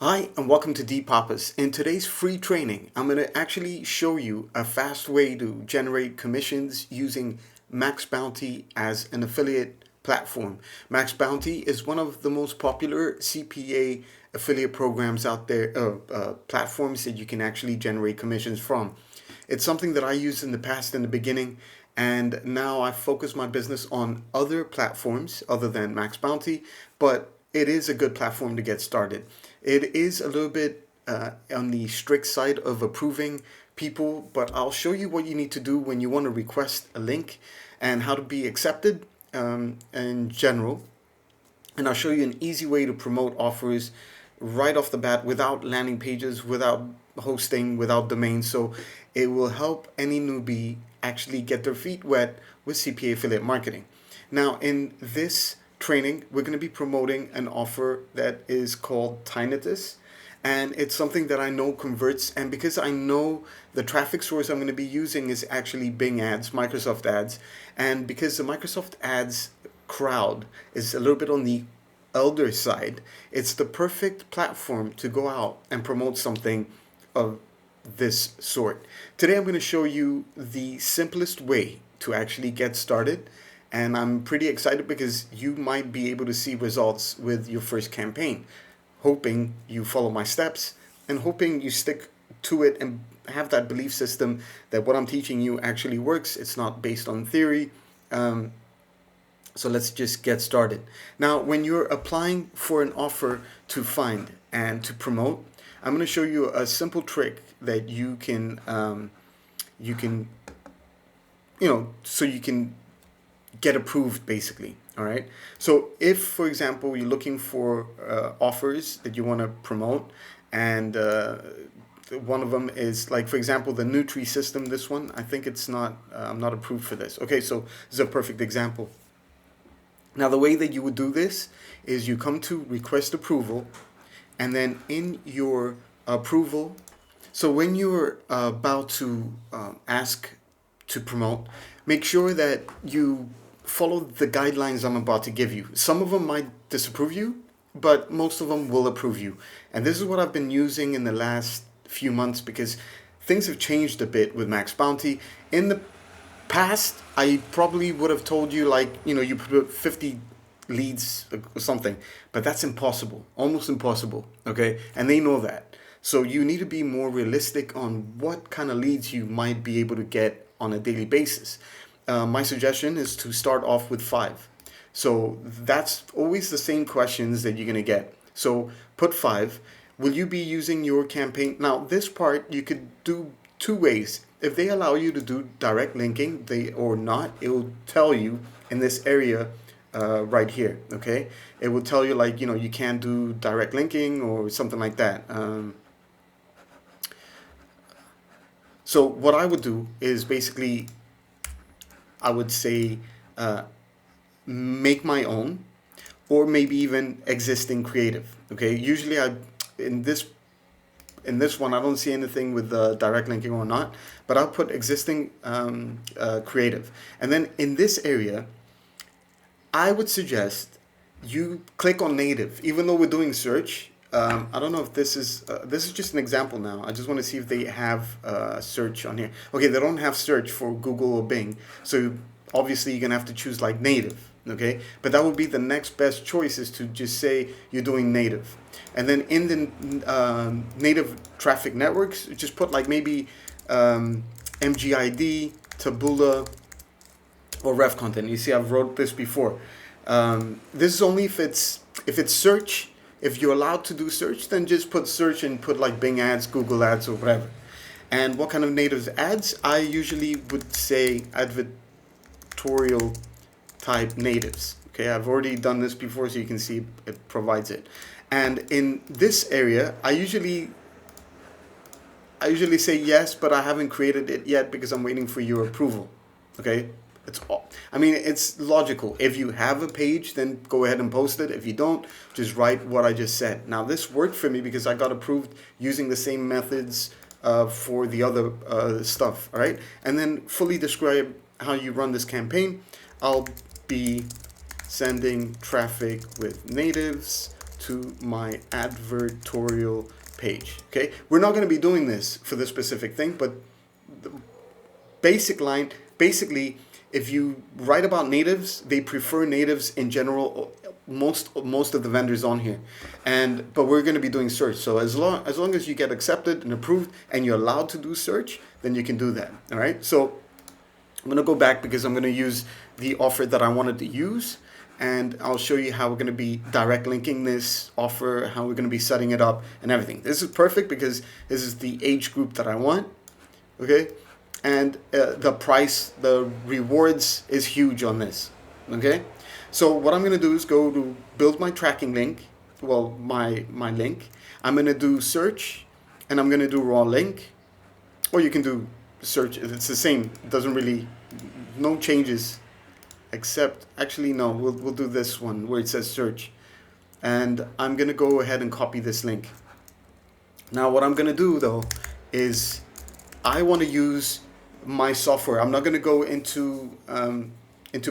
Hi and welcome to Depoppers. In today's free training, I'm going to actually show you a fast way to generate commissions using Maxbounty as an affiliate platform. Maxbounty is one of the most popular CPA affiliate programs out there, platforms that you can actually generate commissions from. It's something that I used in the past in the beginning, and now I focus my business on other platforms other than Maxbounty, but it is a good platform to get started. It is a little bit on the strict side of approving people, but I'll show you what you need to do when you want to request a link and how to be accepted in general. And I'll show you an easy way to promote offers right off the bat without landing pages, without hosting, without domains. So it will help any newbie actually get their feet wet with CPA affiliate marketing. Now, in this training, we're going to be promoting an offer that is called Tinnitus, and it's something that I know converts. And because I know the traffic source I'm going to be using is actually Bing ads, Microsoft ads, and because the Microsoft ads crowd is a little bit on the elder side, it's the perfect platform to go out and promote something of this sort. Today I'm going to show you the simplest way to actually get started, and I'm pretty excited because you might be able to see results with your first campaign. Hoping you follow my steps and hoping you stick to it and have that belief system that what I'm teaching you actually works. It's not based on theory. So let's just get started. Now, when you're applying for an offer to find and to promote, I'm going to show you a simple trick that you can, so you can get approved basically. All right. So if, for example, you're looking for offers that you want to promote, and one of them is like, for example, the Nutri system. This one, I think it's not. I'm not approved for this. Okay, so this is a perfect example. Now, the way that you would do this is you come to request approval, and then in your approval, so when you're about to ask to promote, make sure that you follow the guidelines I'm about to give you. Some of them might disapprove you, but most of them will approve you. And this is what I've been using in the last few months because things have changed a bit with Maxbounty. In the past, I probably would have told you, like, you put 50 leads or something, but that's impossible, almost impossible, okay? And they know that. So you need to be more realistic on what kind of leads you might be able to get on a daily basis. My suggestion is to start off with 5. So that's always the same questions that you're going to get. So put 5. Will you be using your campaign? Now, this part you could do 2 ways. If they allow you to do direct linking, or not, it will tell you in this area right here, okay? It will tell you, like, you can't do direct linking or something like that. So what I would do is basically, I would say, make my own, or maybe even existing creative. Okay, usually in this one I don't see anything with direct linking or not, but I'll put existing creative, and then in this area, I would suggest you click on native, even though we're doing search. I don't know if this is just an example now. I just want to see if they have search on here. Okay, they don't have search for Google or Bing, so obviously you're gonna have to choose like native. Okay, but that would be the next best choice, is to just say you're doing native, and then in the native traffic networks, just put like maybe MGID, Taboola, or ref content. You see, I've wrote this before. This is only if it's search. If you're allowed to do search, then just put search and put like Bing ads, Google ads, or whatever. And what kind of native ads? I usually would say advertorial type natives. Okay, I've already done this before, so you can see it provides it. And in this area, I usually say yes, but I haven't created it yet because I'm waiting for your approval. Okay, it's logical. If you have a page, then go ahead and post it. If you don't, just write what I just said. Now, this worked for me because I got approved using the same methods for the other stuff. All right, and then fully describe how you run this campaign. I'll be sending traffic with natives to my advertorial page. Okay, we're not going to be doing this for this specific thing, but the basic line, basically, if you write about natives, they prefer natives in general. Most of the vendors on here, but we're going to be doing search. So as long as you get accepted and approved and you're allowed to do search, then you can do that. All right. So I'm going to go back because I'm going to use the offer that I wanted to use, and I'll show you how we're going to be direct linking this offer, how we're going to be setting it up and everything. This is perfect because this is the age group that I want. Okay. And the price, the rewards is huge on this. Okay. So what I'm going to do is go to build my tracking link, well, my link. I'm going to do search, and I'm going to do raw link. Or you can do search. It's the same. It doesn't really, no changes, except, actually, no, we'll do this one where it says search. And I'm going to go ahead and copy this link. Now, what I'm going to do, though, is I want to use my software. I'm not going to go into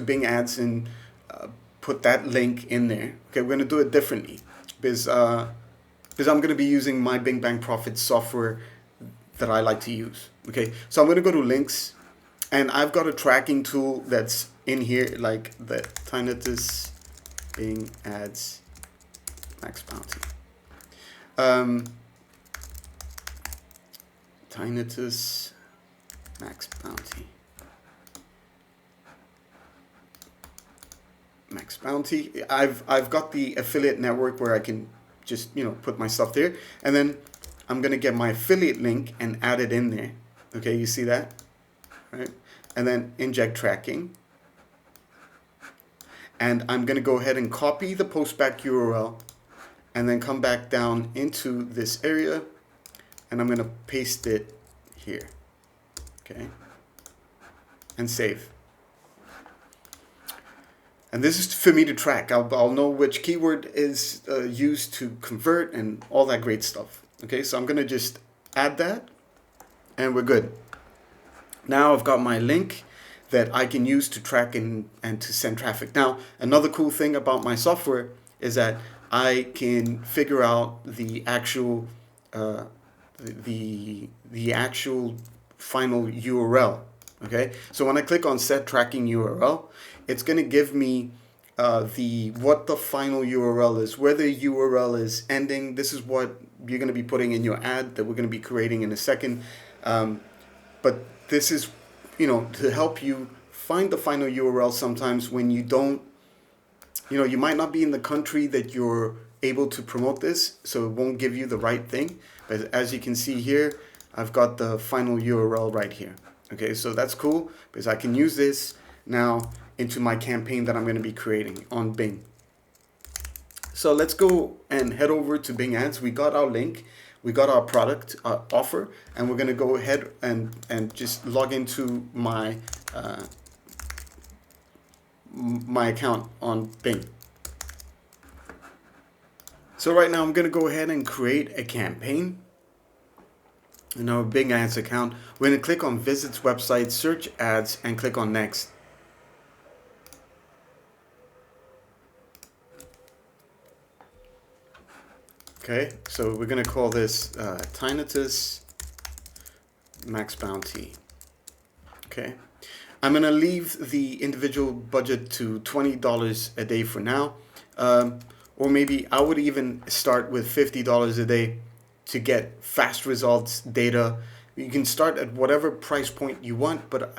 Bing Ads and put that link in there. Okay, we're going to do it differently because I'm going to be using my Bing Bang Profit software that I like to use. Okay, so I'm going to go to links, and I've got a tracking tool that's in here, like the Tinnitus Bing Ads Maxbounty. Tinnitus Maxbounty. Maxbounty. I've got the affiliate network where I can just put my stuff there, and then I'm gonna get my affiliate link and add it in there. Okay, you see that, right? And then inject tracking, and I'm gonna go ahead and copy the postback URL, and then come back down into this area, and I'm gonna paste it here. Okay, and save. And this is for me to track. I'll know which keyword is used to convert and all that great stuff. Okay, so I'm going to just add that, and we're good. Now I've got my link that I can use to track and to send traffic. Now, another cool thing about my software is that I can figure out the actual the actual final URL. Okay, so when I click on set tracking URL, it's going to give me what the final URL is, where the URL is ending. This is what you're going to be putting in your ad that we're going to be creating in a second. But this is, to help you find the final URL sometimes when you don't, you might not be in the country that you're able to promote this, so it won't give you the right thing. But as you can see here, I've got the final URL right here. Okay, so that's cool because I can use this now into my campaign that I'm going to be creating on Bing. So let's go and head over to Bing Ads. We got our link, we got our product offer, and we're going to go ahead and just log into my my account on Bing. So right now I'm going to go ahead and create a campaign in our Bing Ads account. We're going to click on Visits Website, Search Ads, and click on Next. Okay, so we're going to call this Tinnitus Maxbounty. Okay, I'm going to leave the individual budget to $20 a day for now. Or maybe I would even start with $50 a day to get fast results, data. You can start at whatever price point you want, but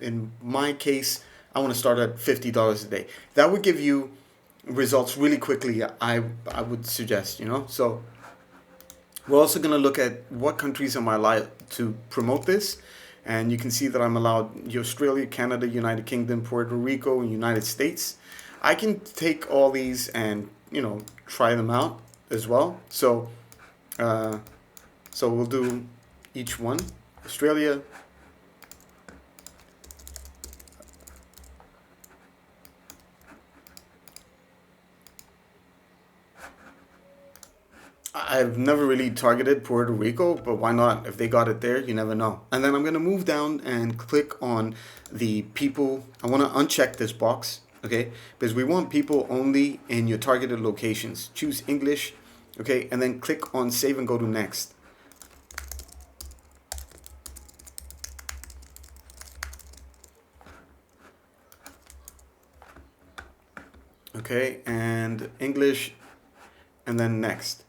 in my case, I want to start at $50 a day. That would give you results really quickly, I would suggest, So we're also going to look at what countries am I allowed to promote this. And you can see that I'm allowed Australia, Canada, United Kingdom, Puerto Rico, and United States. I can take all these and, try them out as well. So we'll do each one. Australia, I've never really targeted Puerto Rico, but why not? If they got it there, you never know. And then I'm going to move down and click on the people. I want to uncheck this box. okay? Because we want people only in your targeted locations. Choose English, okay? And then click on save and go to next. Okay, and English, and then next.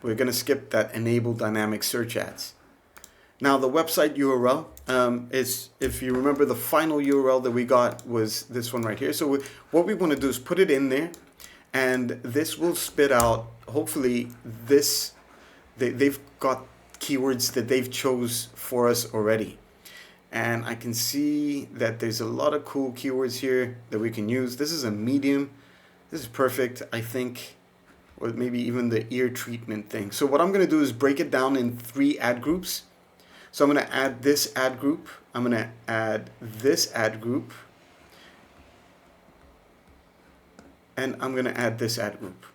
We're gonna skip that enable dynamic search ads. Now the website URL is, if you remember, the final URL that we got was this one right here. So what we want to do is put it in there, and this will spit out, hopefully this, they've got keywords that they've chose for us already. And I can see that there's a lot of cool keywords here that we can use. This is a medium. This is perfect, I think. Or maybe even the ear treatment thing. So what I'm going to do is break it down in 3 ad groups. So I'm going to add this ad group. I'm going to add this ad group. And I'm going to add this ad group.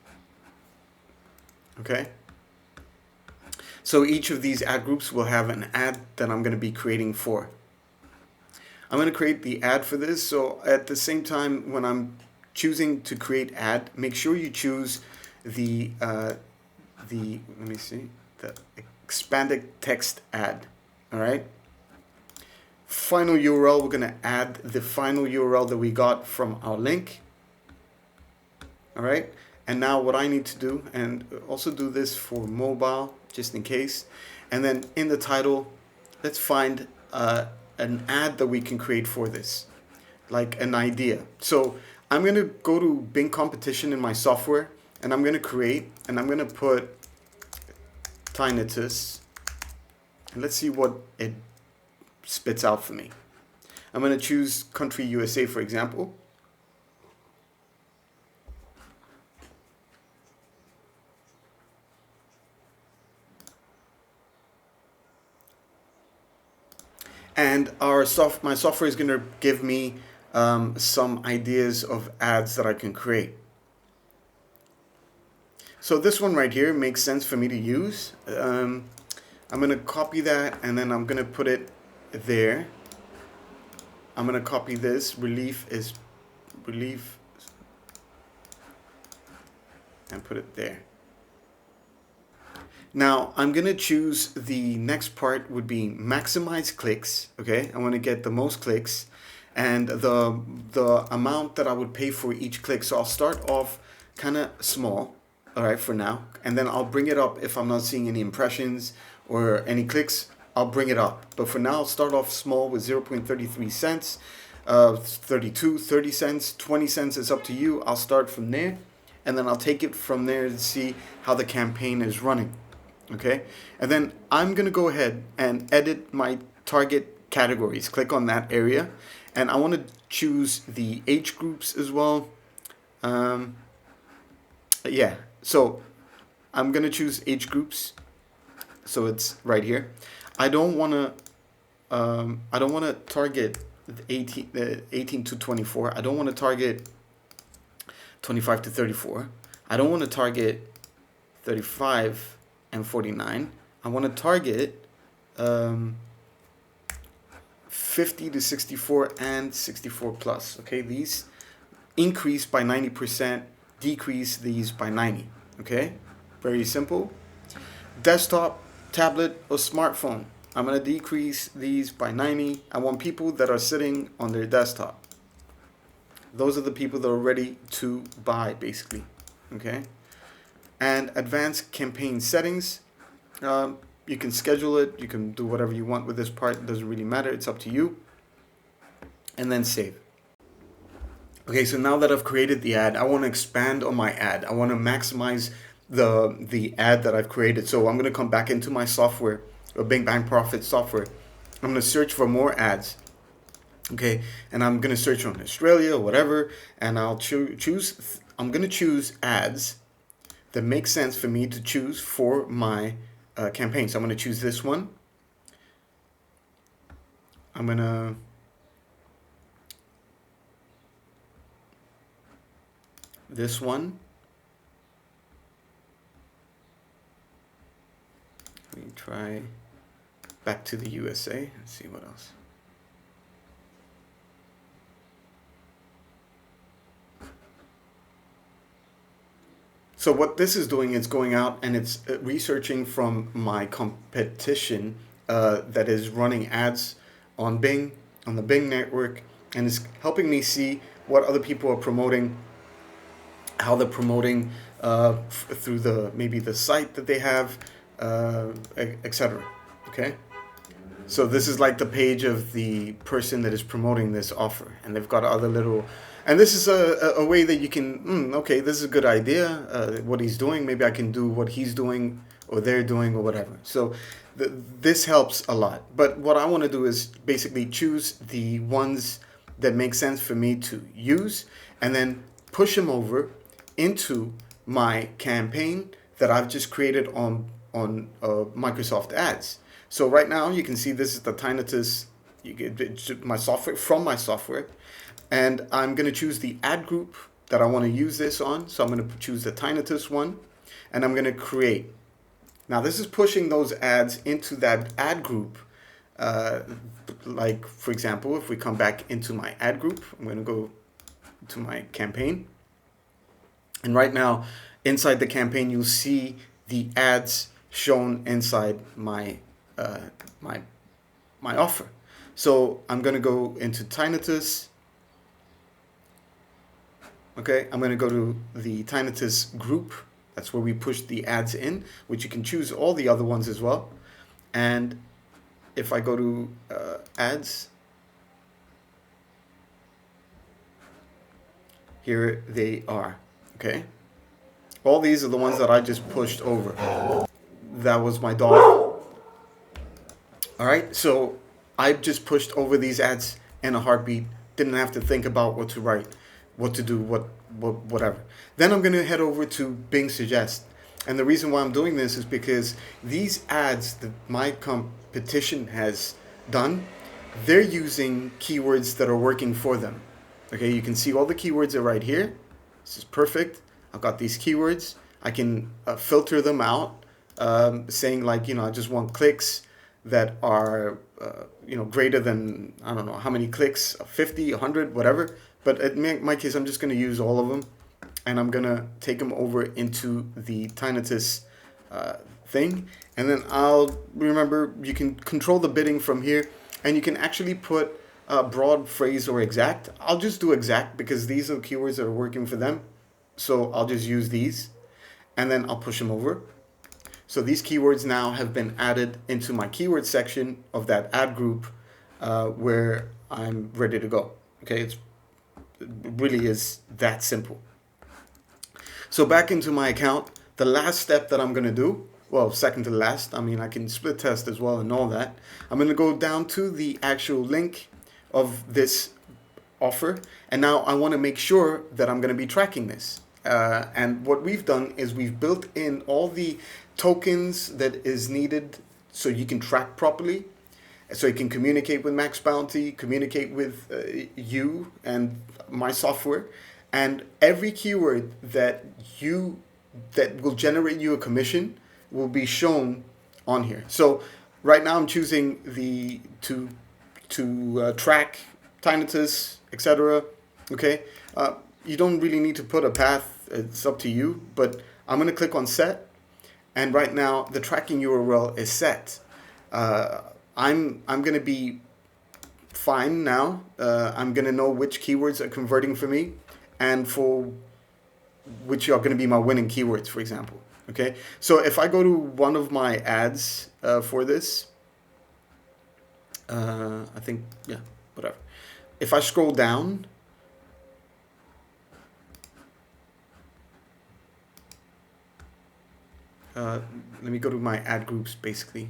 Okay? So each of these ad groups will have an ad that I'm going to be creating for. I'm going to create the ad for this. So at the same time, when I'm choosing to create ad, make sure you choose the let me see, the expanded text ad. All right. Final URL, we're going to add the final URL that we got from our link. All right. And now what I need to do, and also do this for mobile, just in case. And then in the title, let's find an ad that we can create for this, like an idea. So I'm going to go to Bing competition in my software, and I'm going to create, and I'm going to put tinnitus, and let's see what it spits out for me. I'm going to choose country USA, for example. And my software is going to give me some ideas of ads that I can create. So this one right here makes sense for me to use. I'm going to copy that, and then I'm going to put it there. I'm going to copy this. Relief, and put it there. Now I'm going to choose, the next part would be maximize clicks. Okay, I want to get the most clicks and the amount that I would pay for each click. So I'll start off kind of small, all right, for now, and then I'll bring it up if I'm not seeing any impressions or any clicks. I'll bring it up, but for now I'll start off small with 0.33 cents, 32, 30 cents, 20 cents. It's up to you. I'll start from there, and then I'll take it from there to see how the campaign is running. Okay, and then I'm gonna go ahead and edit my target categories. Click on that area, and I want to choose the age groups as well. Yeah, so I'm gonna choose age groups. So it's right here. I don't wanna target 18 to 24. I don't want to target 25 to 34. I don't want to target 35 and 49. I want to target 50 to 64 and 64 plus. Okay, these increase by 90%, decrease these by 90. Okay, very simple. Desktop, tablet, or smartphone. I'm going to decrease these by 90. I want people that are sitting on their desktop. Those are the people that are ready to buy, basically. Okay. And advanced campaign settings. You can schedule it. You can do whatever you want with this part. It doesn't really matter. It's up to you. And then save. Okay, so now that I've created the ad, I want to expand on my ad. I want to maximize the ad that I've created. So I'm going to come back into my software, or Bing Bang Profit software. I'm going to search for more ads. Okay, and I'm going to search on Australia or whatever, and I'll choose. I'm going to choose ads that make sense for me to choose for my campaign. So I'm going to choose this one. I'm going to this one. Let me try back to the USA. Let's see what else. So what this is doing is going out and it's researching from my competition that is running ads on Bing, on the Bing network, and it's helping me see what other people are promoting, how they're promoting through maybe the site that they have, etc. Okay. So this is like the page of the person that is promoting this offer, and they've got other little, and this is a way that you can, okay, this is a good idea, what he's doing, maybe I can do what he's doing or they're doing or whatever. So this helps a lot. But what I want to do is basically choose the ones that make sense for me to use and then push them over into my campaign that I've just created on Microsoft Ads. So right now you can see this is the Tinnitus, you get my software from my software, and I'm going to choose the ad group that I want to use this on. So I'm going to choose the Tinnitus one, and I'm going to create. Now this is pushing those ads into that ad group. Like for example, if we come back into my ad group, I'm going to go to my campaign, and right now inside the campaign you'll see the ads shown inside my my offer. So I'm going to go into Tinnitus. Okay, I'm going to go to the Tinnitus group. That's where we push the ads in, which you can choose all the other ones as well. And if I go to ads, here they are. Okay, all these are the ones that I just pushed over. That was my dog. All right, so I just pushed over these ads in a heartbeat. Didn't have to think about what to write, what to do, whatever. Then I'm going to head over to Bing Suggest. And the reason why I'm doing this is because these ads that my competition has done, they're using keywords that are working for them. Okay, you can see all the keywords are right here. This is perfect. I've got these keywords. I can filter them out, saying like, I just want clicks that are, greater than, I don't know how many clicks, 50, 100, whatever. But in my case, I'm just going to use all of them. And I'm going to take them over into the Tinnitus thing. And then remember, you can control the bidding from here. And you can actually put broad, phrase, or exact. I'll just do exact because these are the keywords that are working for them. So I'll just use these. And then I'll push them over. So these keywords now have been added into my keyword section of that ad group where I'm ready to go. Okay, it really is that simple. So back into my account, the last step that I'm going to do, well, second to last, I mean, I can split test as well and all that. I'm going to go down to the actual link of this offer. And now I want to make sure that I'm going to be tracking this. And what we've done is we've built in all the tokens that is needed so you can track properly, so you can communicate with Maxbounty, communicate with you and my software, and every keyword that will generate you a commission will be shown on here. So right now I'm choosing to track Tinnitus, etc. Okay, you don't really need to put a path; it's up to you. But I'm going to click on set. And right now, the tracking URL is set. I'm going to be fine now. I'm going to know which keywords are converting for me and for which are going to be my winning keywords, for example. Okay, so if I go to one of my ads for this, I think, yeah, whatever. If I scroll down, let me go to my ad groups, basically.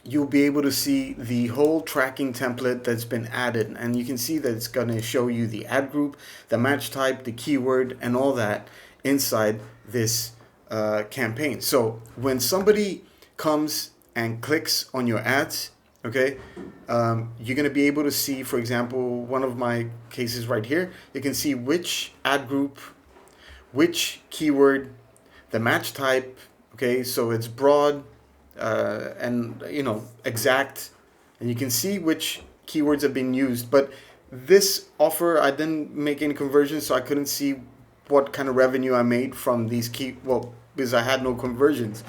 You'll be able to see the whole tracking template that's been added. And you can see that it's going to show you the ad group, the match type, the keyword, and all that inside this campaign. So when somebody comes and clicks on your ads, okay, you're going to be able to see, for example, one of my cases right here, you can see which ad group, which keyword, the match type, okay, so it's broad and, exact, and you can see which keywords have been used. But this offer, I didn't make any conversions, so I couldn't see what kind of revenue I made from these because I had no conversions.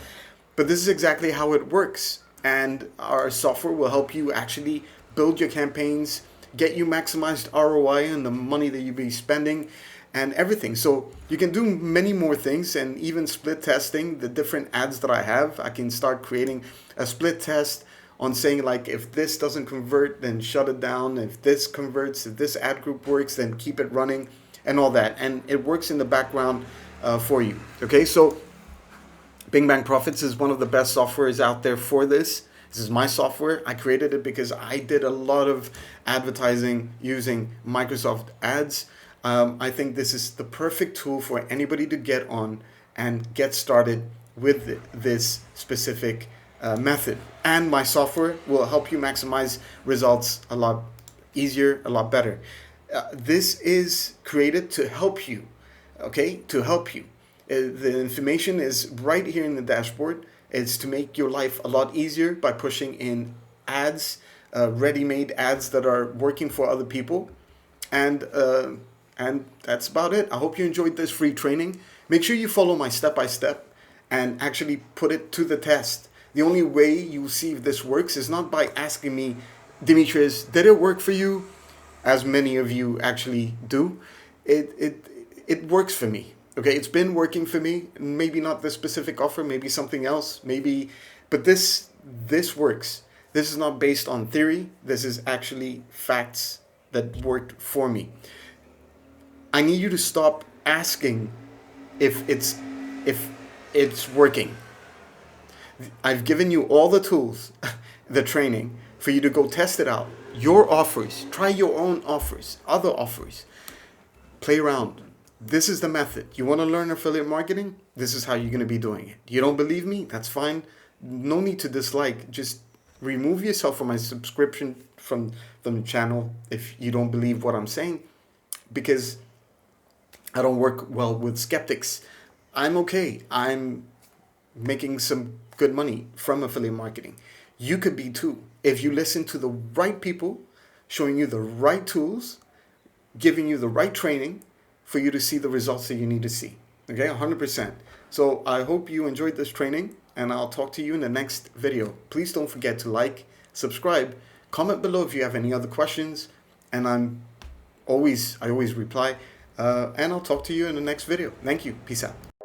But this is exactly how it works. And our software will help you actually build your campaigns, get you maximized ROI on the money that you be spending and everything. So you can do many more things, and even split testing the different ads that I have. I can start creating a split test on saying, like, if this doesn't convert, then shut it down. If this converts, if this ad group works, then keep it running and all that. And it works in the background for you. Okay, so Bing Bang Profits is one of the best softwares out there for this. This is my software. I created it because I did a lot of advertising using Microsoft Ads. I think this is the perfect tool for anybody to get on and get started with this specific method. And my software will help you maximize results a lot easier, a lot better. This is created to help you, okay? To help you. The information is right here in the dashboard. It's to make your life a lot easier by pushing in ads, ready-made ads that are working for other people. And that's about it. I hope you enjoyed this free training. Make sure you follow my step-by-step and actually put it to the test. The only way you'll see if this works is not by asking me, Demetrius, did it work for you? As many of you actually do. It works for me. Okay, it's been working for me. Maybe not this specific offer, maybe something else, but this works. This is not based on theory. This is actually facts that worked for me. I need you to stop asking if it's working. I've given you all the tools, the training, for you to go test it out. Your offers, try your own offers, other offers. Play around. This is the method. You want to learn affiliate marketing? This is how you're going to be doing it. You don't believe me? That's fine. No need to dislike. Just remove yourself from my subscription from the channel if you don't believe what I'm saying, because I don't work well with skeptics. I'm okay. I'm making some good money from affiliate marketing. You could be too if you listen to the right people, showing you the right tools, giving you the right training for you to see the results that you need to see. Okay, 100%. So I hope you enjoyed this training, and I'll talk to you in the next video. Please don't forget to like, subscribe, comment below if you have any other questions, and I always reply. And I'll talk to you in the next video. Thank you. Peace out.